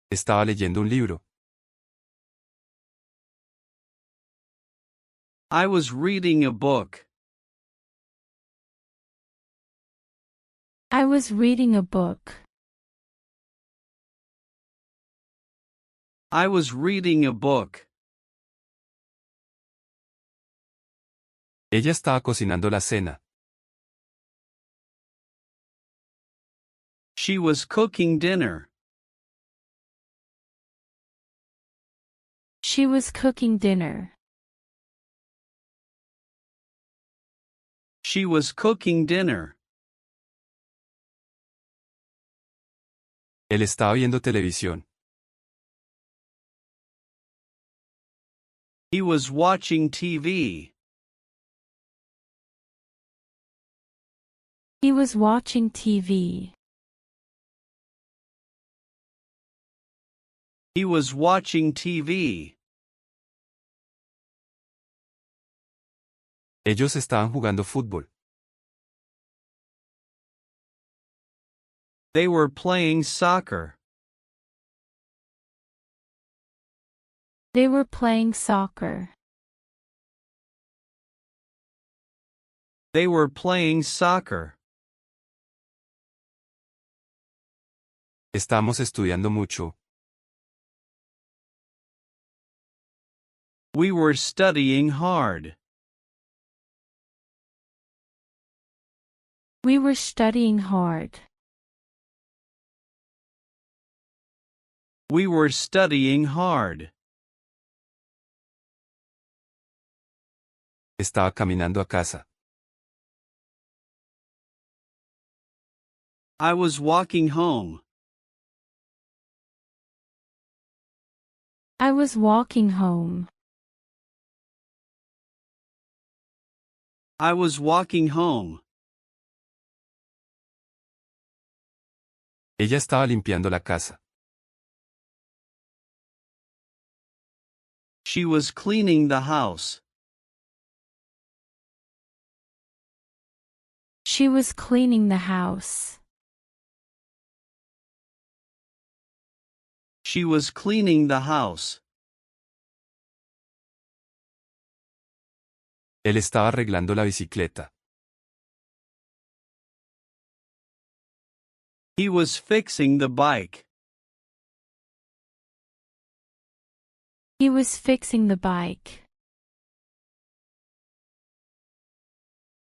Estaba leyendo un libro. I was reading a book. I was reading a book. I was reading a book. Ella estaba cocinando la cena. She was cooking dinner. She was cooking dinner. She was cooking dinner. Él estaba viendo televisión. He was watching TV. He was watching TV. He was watching TV. Ellos estaban jugando fútbol. They were playing soccer. They were playing soccer. They were playing soccer. Estamos estudiando mucho. We were studying hard. We were studying hard. We were studying hard. Estaba caminando a casa. I was walking home. I was walking home. I was walking home. Ella estaba limpiando la casa. She was cleaning the house. She was cleaning the house. She was cleaning the house. Él estaba arreglando la bicicleta. He was fixing the bike. He was fixing the bike.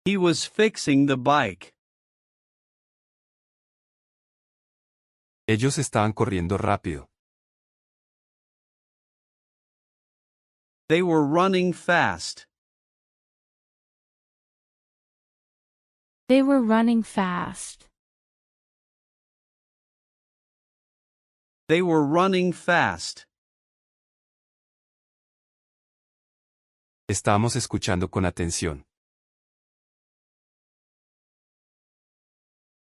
He was fixing the bike. Ellos estaban corriendo rápido. They were running fast. They were running fast. They were running fast. Estábamos escuchando con atención.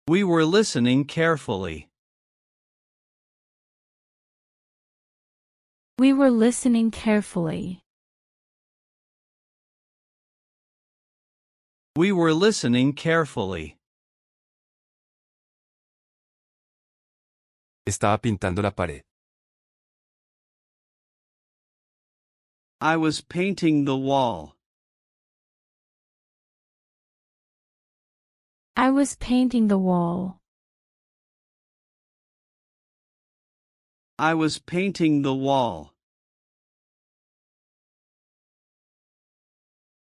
We were listening carefully. We were listening carefully. We were listening carefully. Estaba pintando la pared. I was painting the wall. I was painting the wall. I was painting the wall.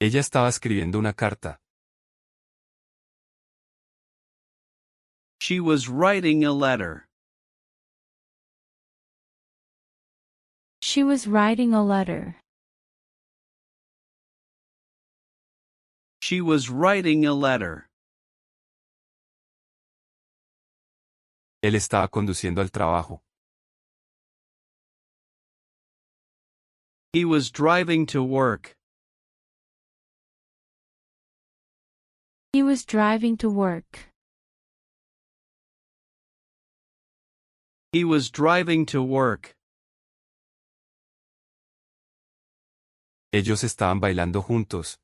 Ella estaba escribiendo una carta. She was writing a letter. She was writing a letter. She was writing a letter. Él estaba conduciendo al trabajo. He was driving to work. He was driving to work. He was driving to work. Ellos estaban bailando juntos.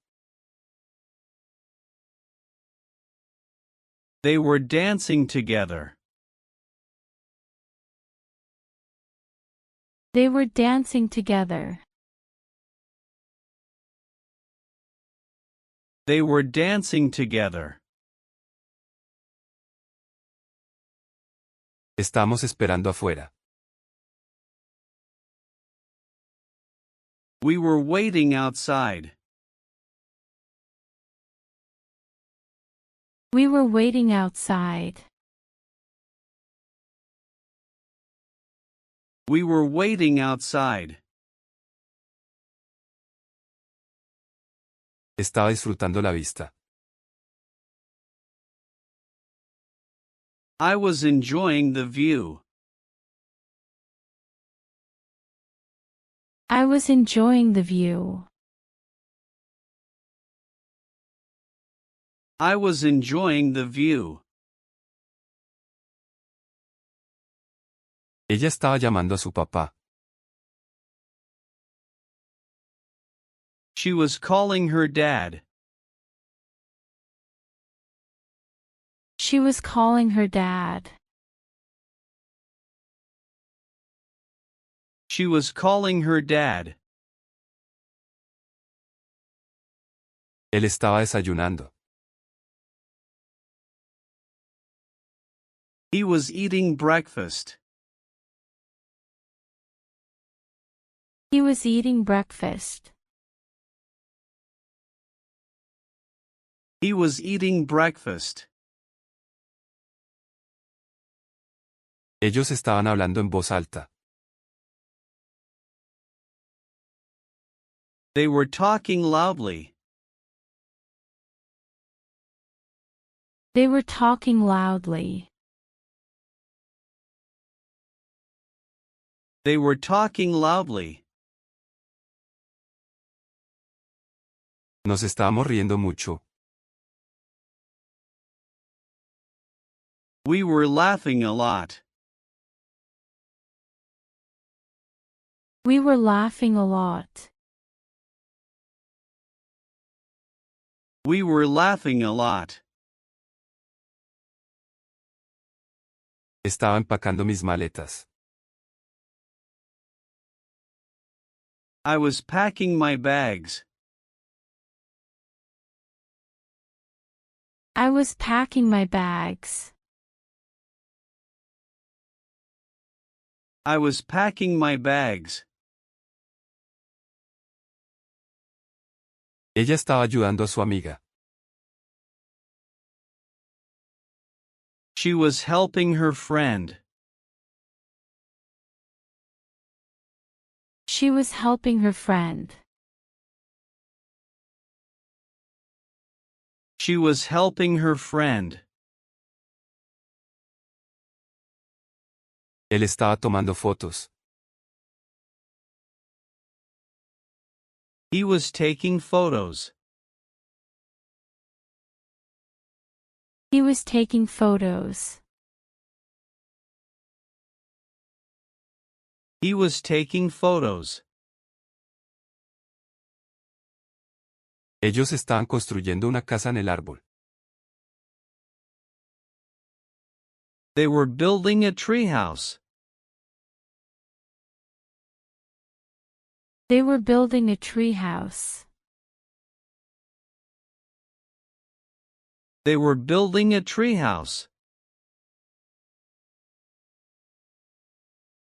They were dancing together. They were dancing together. They were dancing together. Estamos esperando afuera. We were waiting outside. We were waiting outside. We were waiting outside. Estaba disfrutando la vista. I was enjoying the view. I was enjoying the view. I was enjoying the view. Ella estaba llamando a su papá. She was calling her dad. She was calling her dad. She was calling her dad. Él estaba desayunando. He was eating breakfast. He was eating breakfast. He was eating breakfast. Ellos estaban hablando en voz alta. They were talking loudly. They were talking loudly. They were talking loudly. Nos estábamos riendo mucho. We were laughing a lot. We were laughing a lot. We were laughing a lot. Estaba empacando mis maletas. I was packing my bags. I was packing my bags. I was packing my bags. Ella estaba ayudando a su amiga. She was helping her friend. She was helping her friend. She was helping her friend. Él estaba tomando fotos. He was taking photos. He was taking photos. He was taking photos. Ellos estaban construyendo una casa en el árbol. They were building a treehouse. They were building a treehouse. They were building a treehouse.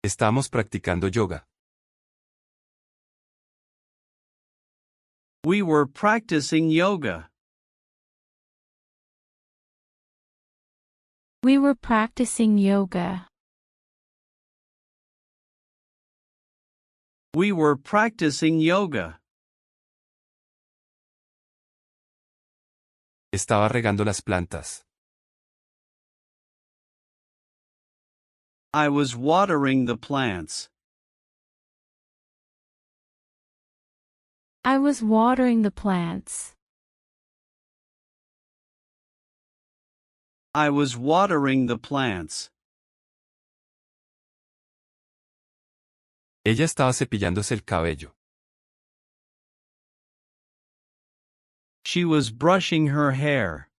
Estamos practicando yoga. We were practicing yoga. We were practicing yoga. We were practicing yoga. Estaba regando las plantas. I was watering the plants. I was watering the plants. I was watering the plants. Ella estaba cepillándose el cabello. She was brushing her hair.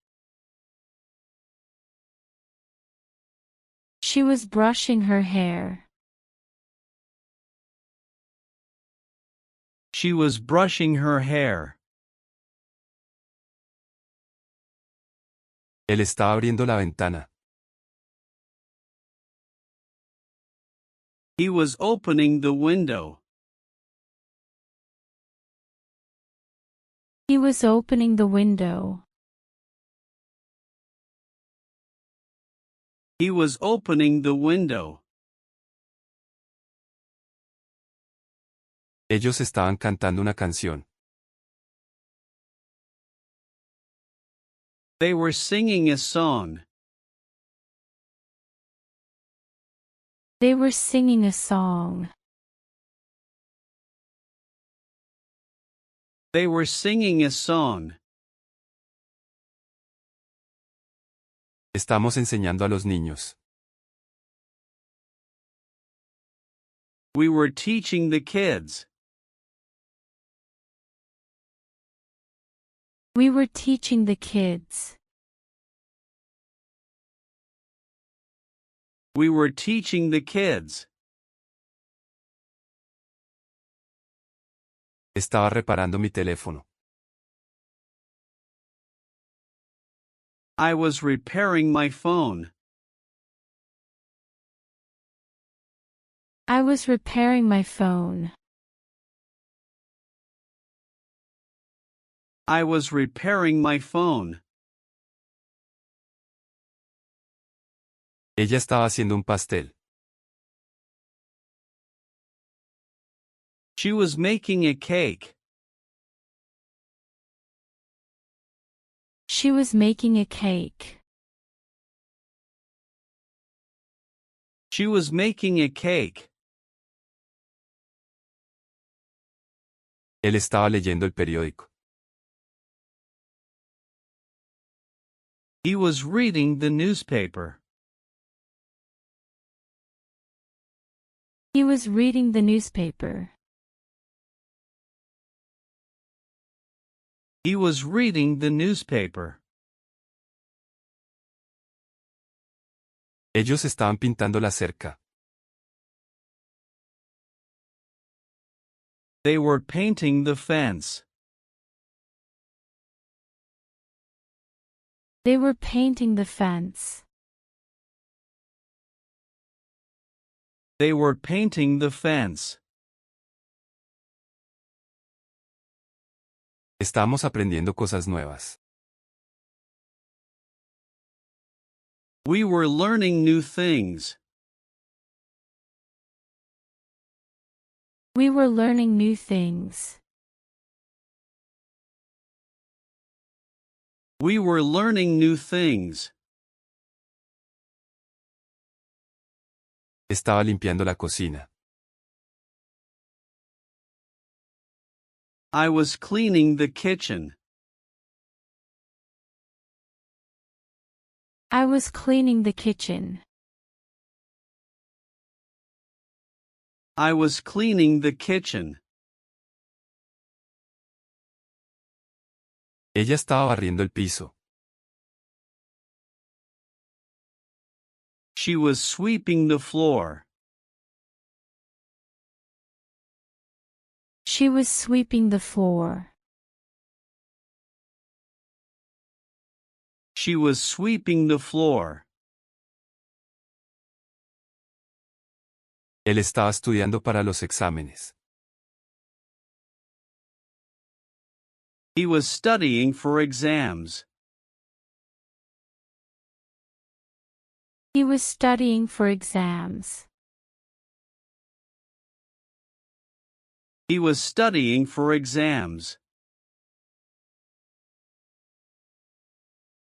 She was brushing her hair. She was brushing her hair. Él está abriendo la ventana. He was opening the window. He was opening the window. He was opening the window. Ellos estaban cantando una canción. They were singing a song. They were singing a song. They were singing a song. Estamos enseñando a los niños. We were teaching the kids. We were teaching the kids. We were teaching the kids. Estaba reparando mi teléfono. I was repairing my phone. I was repairing my phone. I was repairing my phone. Ella estaba haciendo un pastel. She was making a cake. She was making a cake. She was making a cake. Él estaba leyendo el periódico. He was reading the newspaper. He was reading the newspaper. He was reading the newspaper. Ellos estaban pintando la cerca. They were painting the fence. They were painting the fence. They were painting the fence. Estamos aprendiendo cosas nuevas. We were learning new things. We were learning new things. We were learning new things. Estaba limpiando la cocina. I was cleaning the kitchen. I was cleaning the kitchen. I was cleaning the kitchen. Ella estaba barriendo el piso. She was sweeping the floor. She was sweeping the floor. She was sweeping the floor. Él estaba estudiando para los exámenes. He was studying for exams. He was studying for exams. He was studying for exams.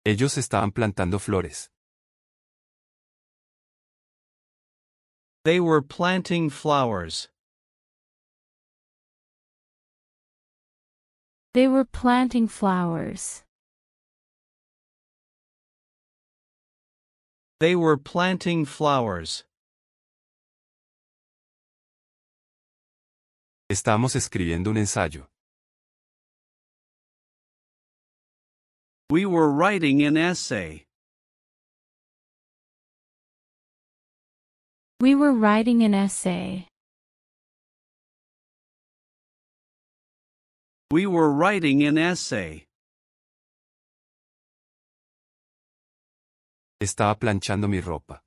Ellos estaban plantando flores. They were planting flowers. They were planting flowers. They were planting flowers. Estamos escribiendo un ensayo. We were writing an essay. We were writing an essay. We were writing an essay. Estaba planchando mi ropa.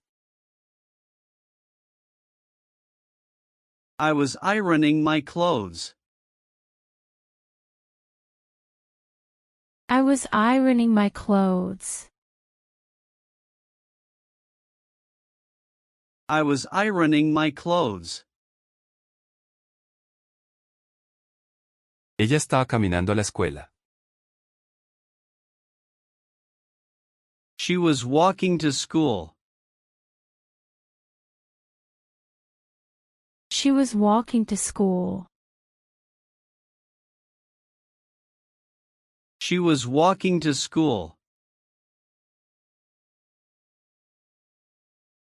I was ironing my clothes. I was ironing my clothes. I was ironing my clothes. Ella estaba caminando a la escuela. She was walking to school. She was walking to school. She was walking to school.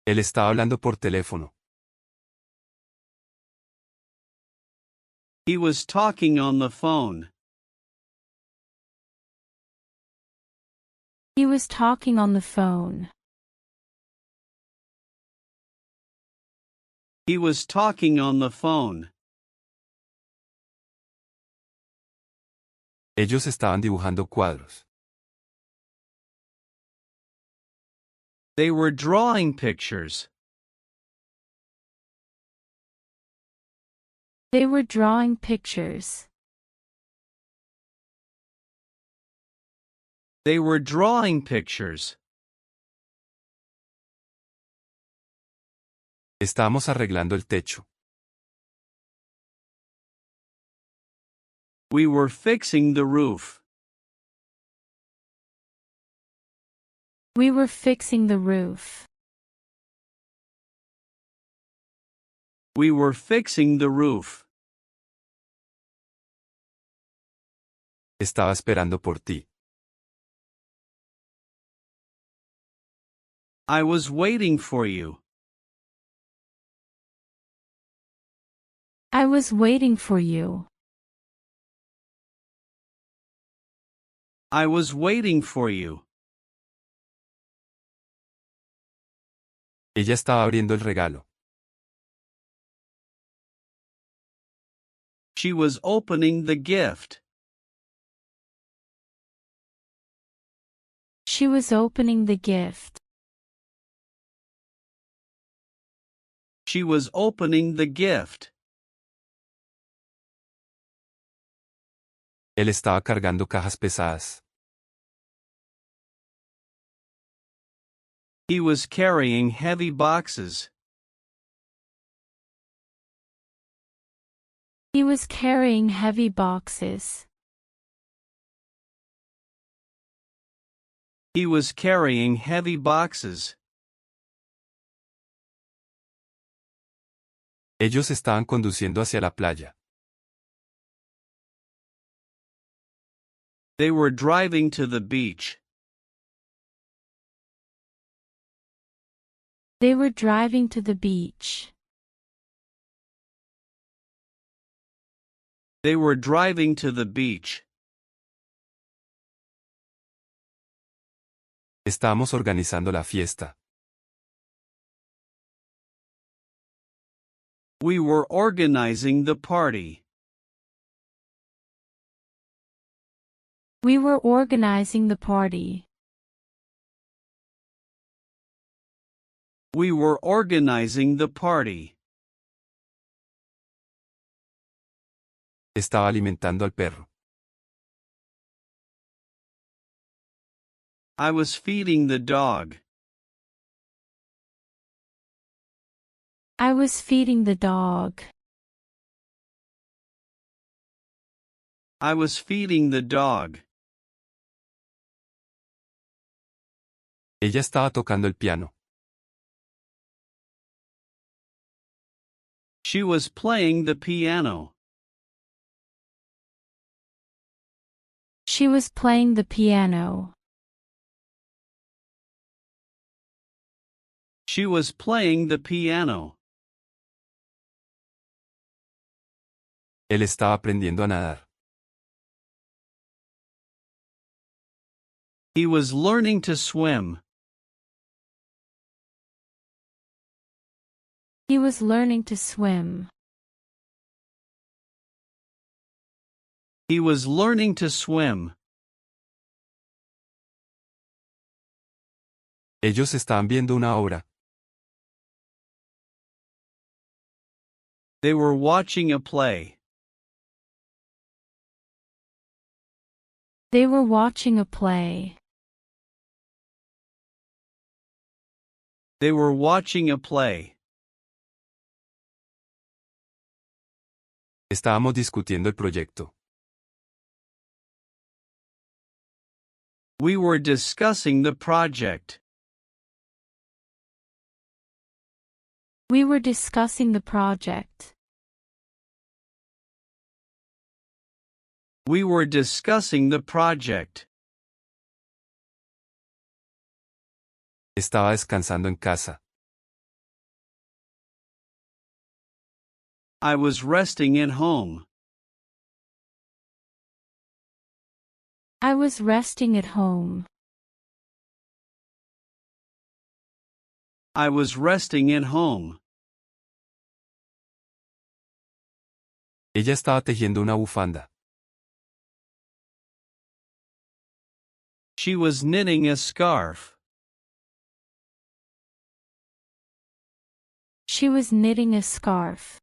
Él estaba hablando por teléfono. He was talking on the phone. He was talking on the phone. He was talking on the phone. Ellos estaban dibujando cuadros. They were drawing pictures. They were drawing pictures. They were drawing pictures. Estábamos arreglando el techo. We were fixing the roof. We were fixing the roof. We were fixing the roof. Estaba esperando por ti. I was waiting for you. I was waiting for you. I was waiting for you. Ella estaba abriendo el regalo. She was opening the gift. She was opening the gift. She was opening the gift. Él estaba cargando cajas pesadas. He was carrying heavy boxes. He was carrying heavy boxes. He was carrying heavy boxes. Ellos estaban conduciendo hacia la playa. They were driving to the beach. They were driving to the beach. They were driving to the beach. Estábamos organizando la fiesta. We were organizing the party. We were organizing the party. We were organizing the party. Estaba alimentando al perro. I was feeding the dog. I was feeding the dog. I was feeding the dog. Ella estaba tocando el piano. She was playing the piano. She was playing the piano. She was playing the piano. Él estaba aprendiendo a nadar. He was learning to swim. He was learning to swim. He was learning to swim. Ellos estaban viendo una obra. They were watching a play. They were watching a play. They were watching a play. Estábamos discutiendo el proyecto. We were discussing the project. We were discussing the project. We were discussing the project. Estaba descansando en casa. I was resting at home. I was resting at home. I was resting at home. Ella estaba tejiendo una bufanda. She was knitting a scarf. She was knitting a scarf.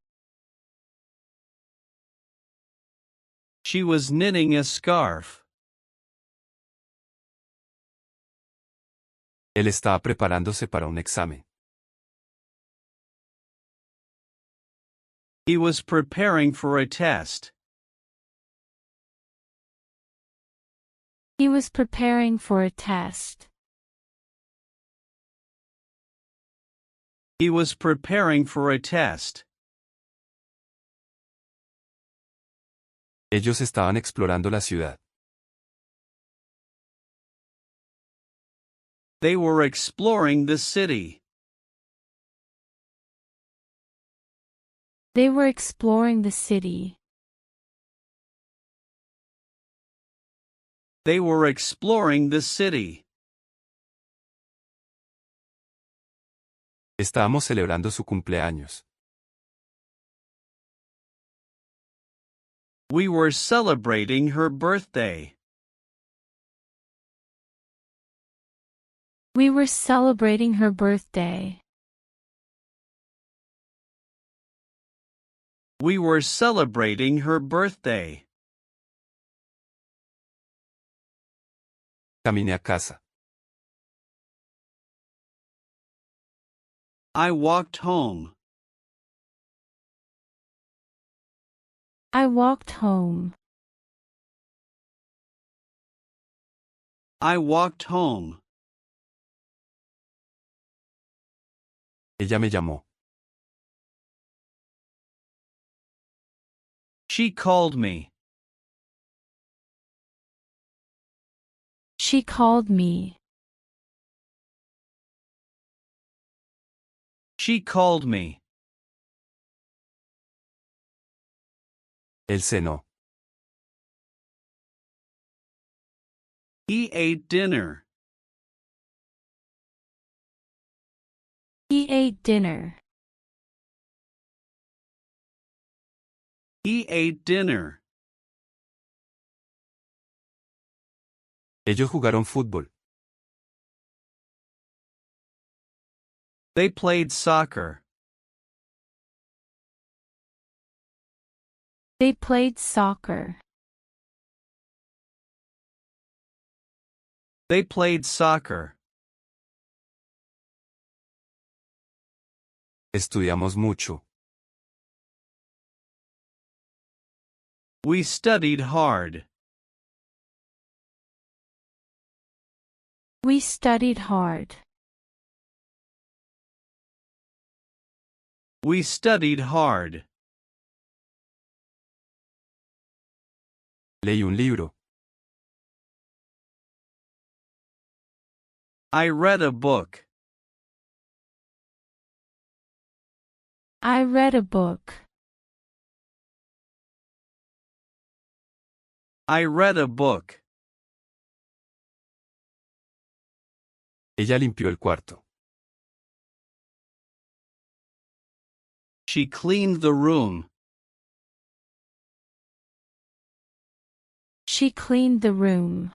She was knitting a scarf. Él estaba preparándose para un examen. He was preparing for a test. He was preparing for a test. He was preparing for a test. Ellos estaban explorando la ciudad. They were exploring the city. They were exploring the city. They were exploring the city. Estábamos celebrando su cumpleaños. We were celebrating her birthday. We were celebrating her birthday. We were celebrating her birthday. Caminé a casa. I walked home. I walked home. I walked home. Ella me llamó. She called me. She called me. She called me. Él cenó. He ate dinner. He ate dinner. He ate dinner. Ellos jugaron fútbol. They played soccer. They played soccer. They played soccer. Estudiamos mucho. We studied hard. We studied hard. We studied hard. Leí un libro. I read a book. I read a book. I read a book. Ella limpió el cuarto. She cleaned the room. She cleaned the room.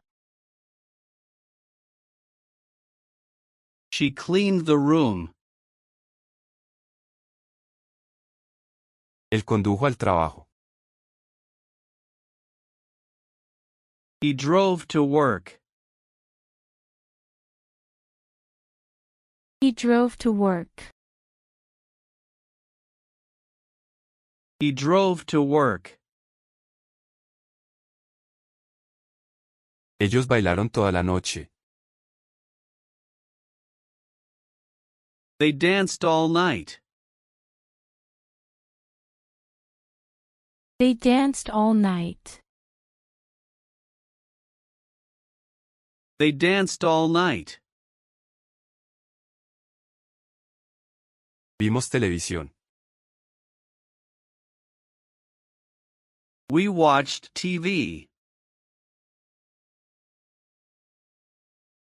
She cleaned the room. Él condujo al trabajo. He drove to work. He drove to work. He drove to work. Ellos bailaron toda la noche. They danced all night. They danced all night. They danced all night. Vimos televisión. We watched TV.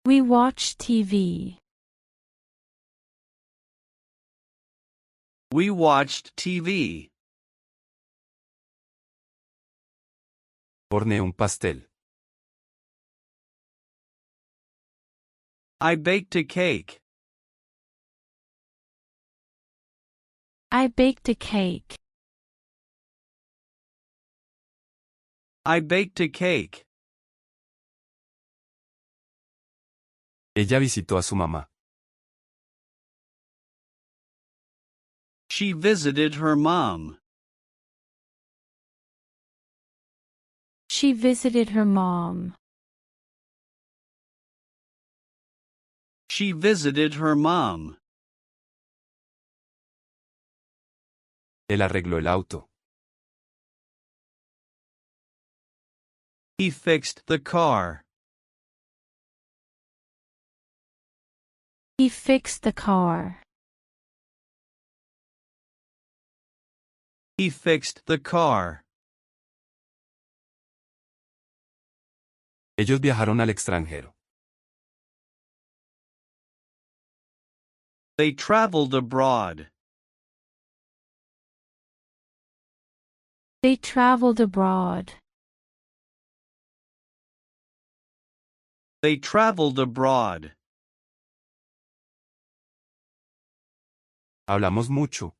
We watched TV. We watched TV. Horneé un pastel. I baked a cake. I baked a cake. I baked a cake. Ella visitó a su mamá. She visited her mom. She visited her mom. She visited her mom. Él arregló el auto. He fixed the car. He fixed the car. He fixed the car. Ellos viajaron al extranjero. They traveled abroad. They traveled abroad. They traveled abroad. Hablamos mucho.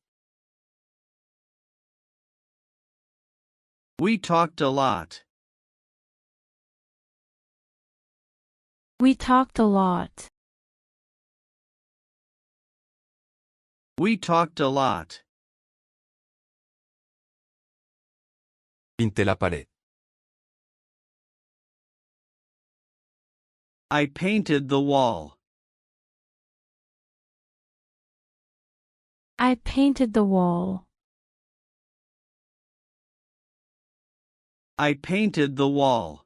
We talked a lot. We talked a lot. We talked a lot. Pinté la pared. I painted the wall. I painted the wall. I painted the wall.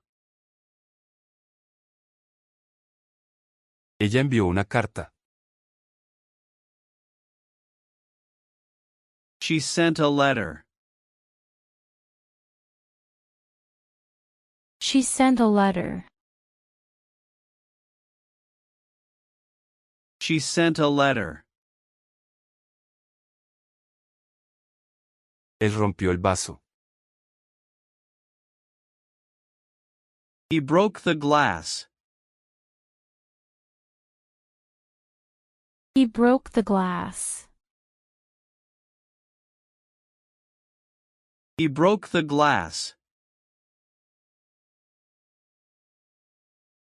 Ella envió una carta. She sent a letter. She sent a letter. She sent a letter. Él rompió el vaso. He broke the glass. He broke the glass. He broke the glass.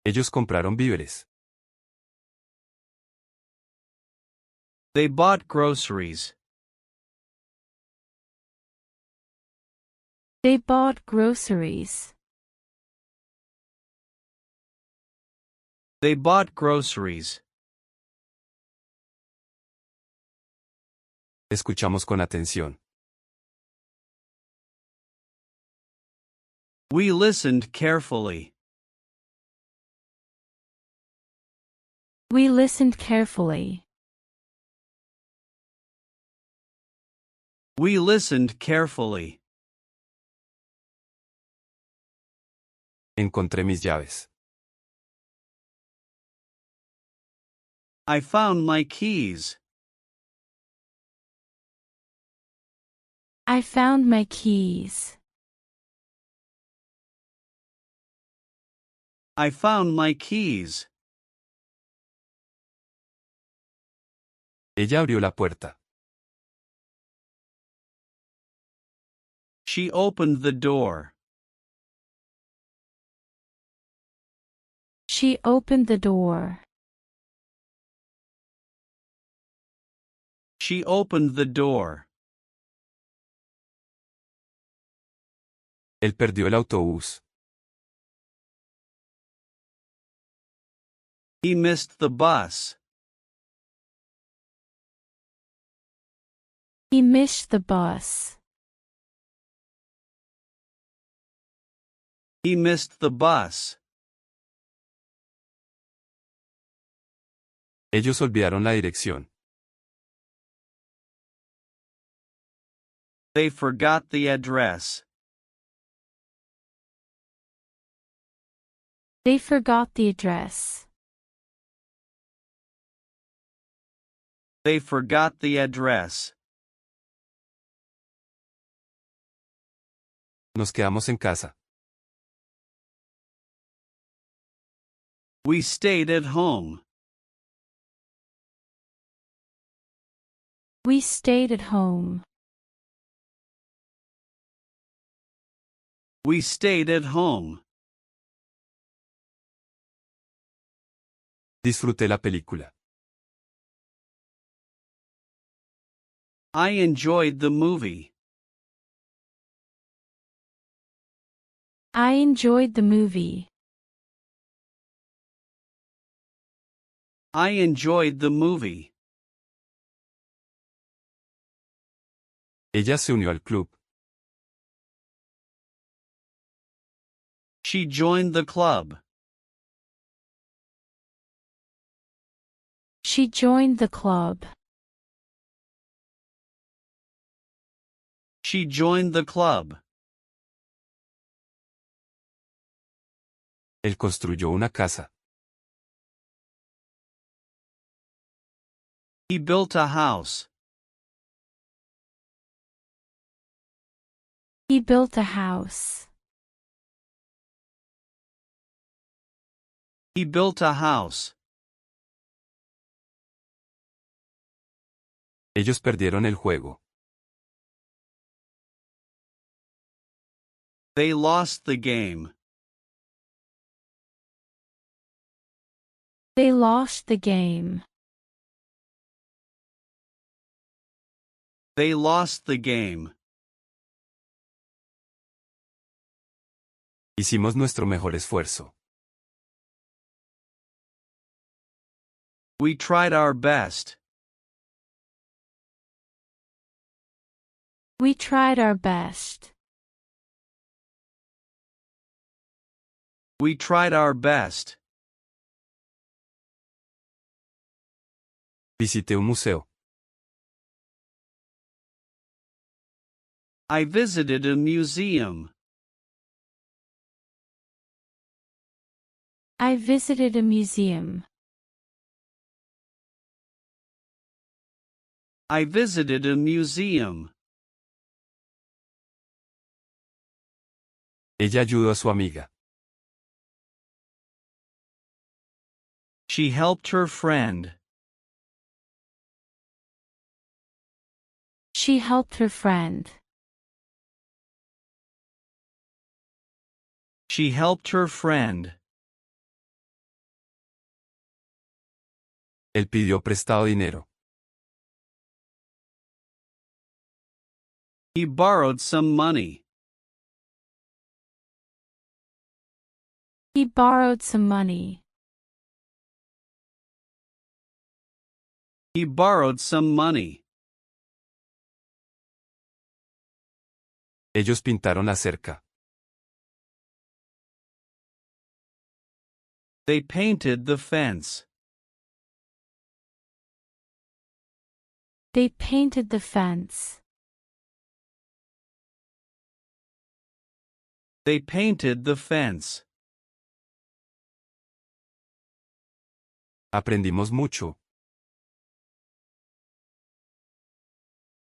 Ellos compraron víveres. They bought groceries. They bought groceries. They bought groceries. Escuchamos con atención. We listened carefully. We listened carefully. We listened carefully. Encontré mis llaves. I found my keys. I found my keys. I found my keys. Ella abrió la puerta. She opened the door. She opened the door. She opened the door. Él perdió el autobús. He missed the bus. He missed the bus. He missed the bus. Ellos olvidaron la dirección. They forgot the address. They forgot the address. They forgot the address. Nos quedamos en casa. We stayed at home. We stayed at home. We stayed at home. Disfruté la película. I enjoyed the movie. I enjoyed the movie. I enjoyed the movie. Ella se unió al club. She joined the club. She joined the club. She joined the club. Él construyó una casa. He built a house. He built a house. He built a house. Ellos perdieron el juego. They lost the game. They lost the game. They lost the game. Hicimos nuestro mejor esfuerzo. We tried our best. We tried our best. We tried our best. Visité un museo. I visited a museum. I visited a museum. I visited a museum. Ella ayudó a su amiga. She helped her friend. She helped her friend. She helped her friend. Él pidió prestado dinero. He borrowed some money. He borrowed some money. He borrowed some money. Ellos pintaron la cerca. They painted the fence. They painted the fence. They painted the fence. Aprendimos mucho.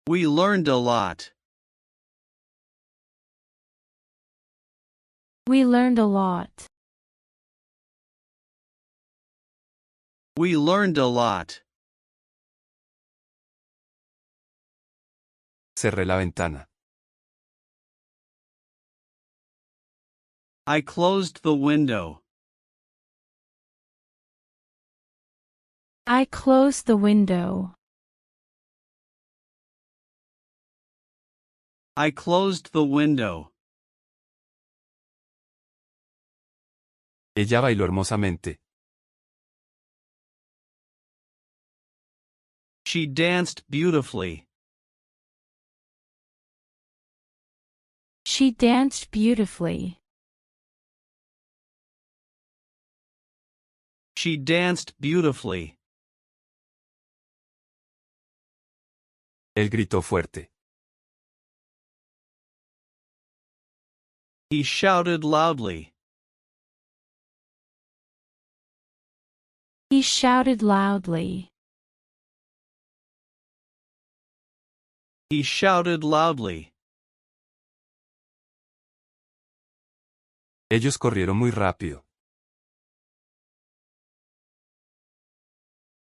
We learned a lot. We learned a lot. We learned a lot. Cerré la ventana. I closed the window. I closed the window. I closed the window. Ella bailó hermosamente. She danced beautifully. She danced beautifully. She danced beautifully. Él gritó fuerte. He shouted loudly. He shouted loudly. He shouted loudly. Ellos corrieron muy rápido.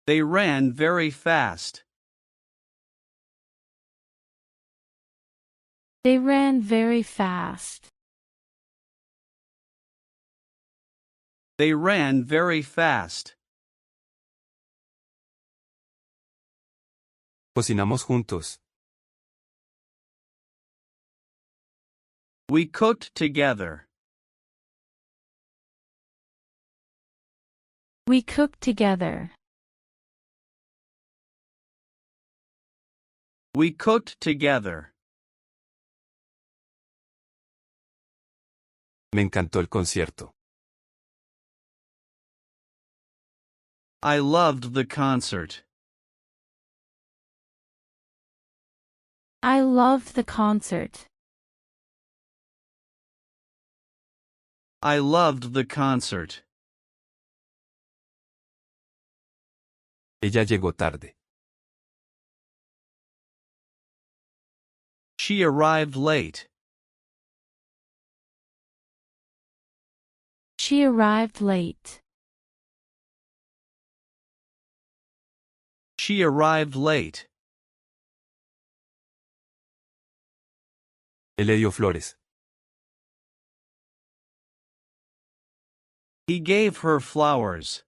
They ran very fast. They ran very fast. They ran very fast. Cocinamos juntos. We cooked together. We cooked together. We cooked together. Me encantó el concierto. I loved the concert. I loved the concert. I loved the concert. Ella llegó tarde. She arrived late. She arrived late. She arrived late. Él le dio flores. He gave her flowers.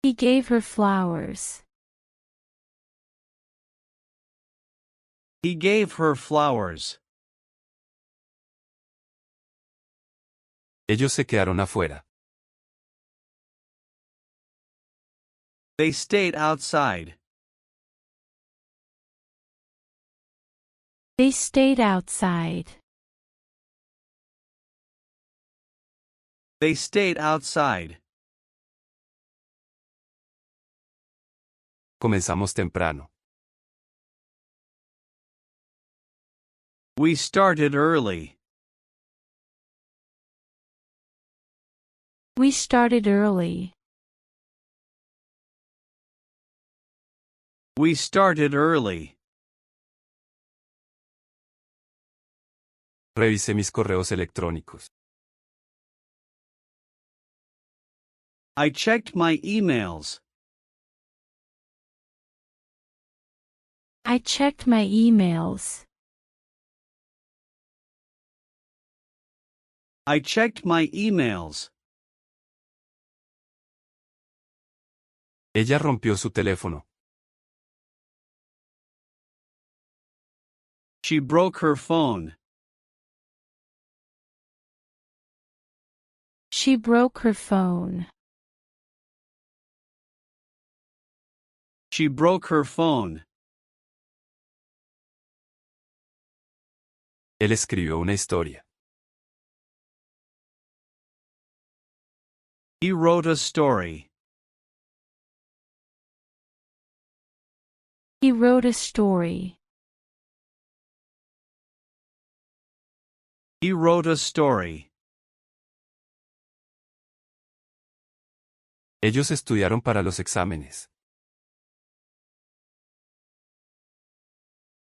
He gave her flowers. He gave her flowers. Ellos se quedaron afuera. They stayed outside. They stayed outside. They stayed outside. Comenzamos temprano. We started early. We started early. We started early. Revisé mis correos electrónicos. I checked my emails. I checked my emails. I checked my emails. Ella rompió su teléfono. She broke her phone. She broke her phone. She broke her phone. Él escribió una historia. He wrote a story. He wrote a story. He wrote a story. Ellos estudiaron para los exámenes.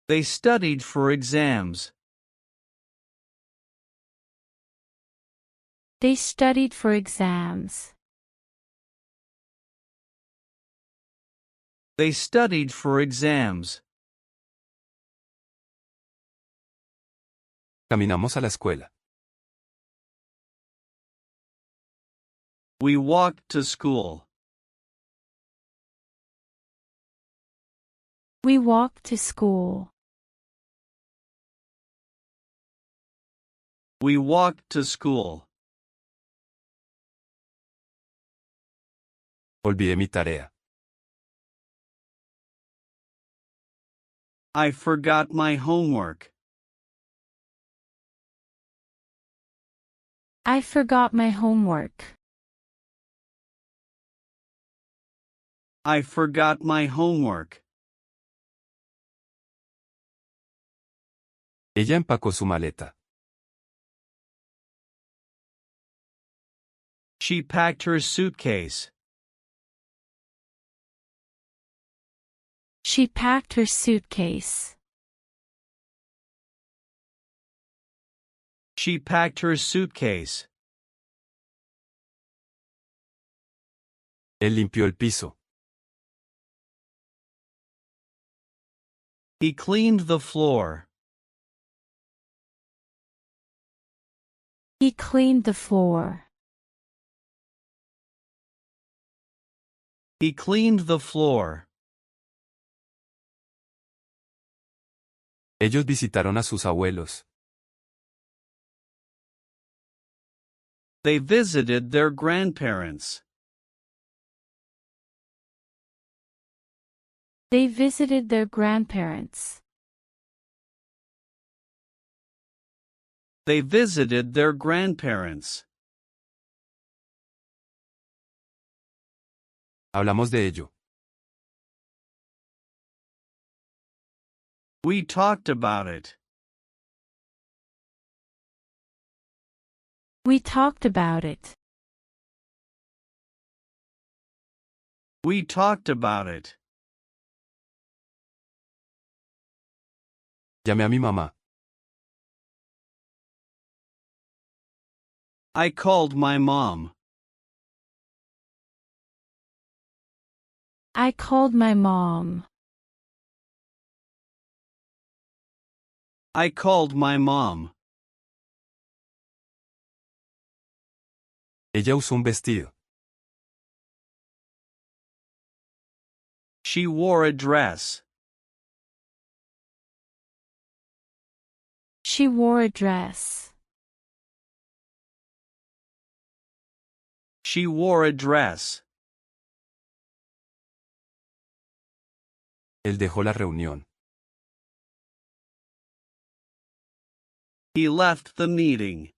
They studied for exams. They studied for exams. They studied for exams. Caminamos a la escuela. We walked to school. We walked to school. We walked to school. Olvidé mi tarea. I forgot my homework. I forgot my homework. I forgot my homework. Ella empacó su maleta. She packed her suitcase. She packed her suitcase. She packed her suitcase. Él limpió el piso. He cleaned the floor. He cleaned the floor. He cleaned the floor. Ellos visitaron a sus abuelos. They visited their grandparents. They visited their grandparents. They visited their grandparents. Hablamos de ello. We talked about it. We talked about it. We talked about it. Llamé a mi mamá. I called my mom. I called my mom. I called my mom. Ella usó un vestido. She wore a dress. She wore a dress. She wore a dress. Él dejó la reunión. He left the meeting.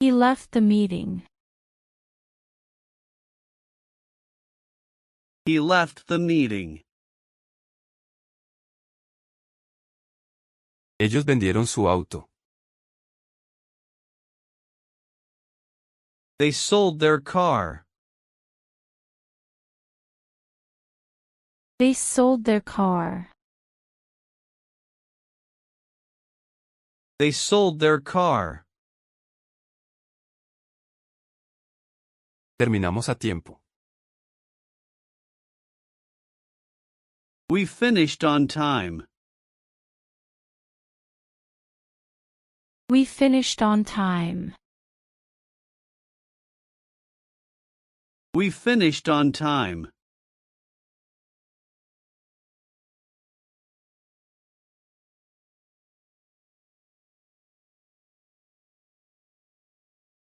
He left the meeting. He left the meeting. Ellos vendieron su auto. They sold their car. They sold their car. They sold their car. Terminamos a tiempo. We finished on time. We finished on time. We finished on time.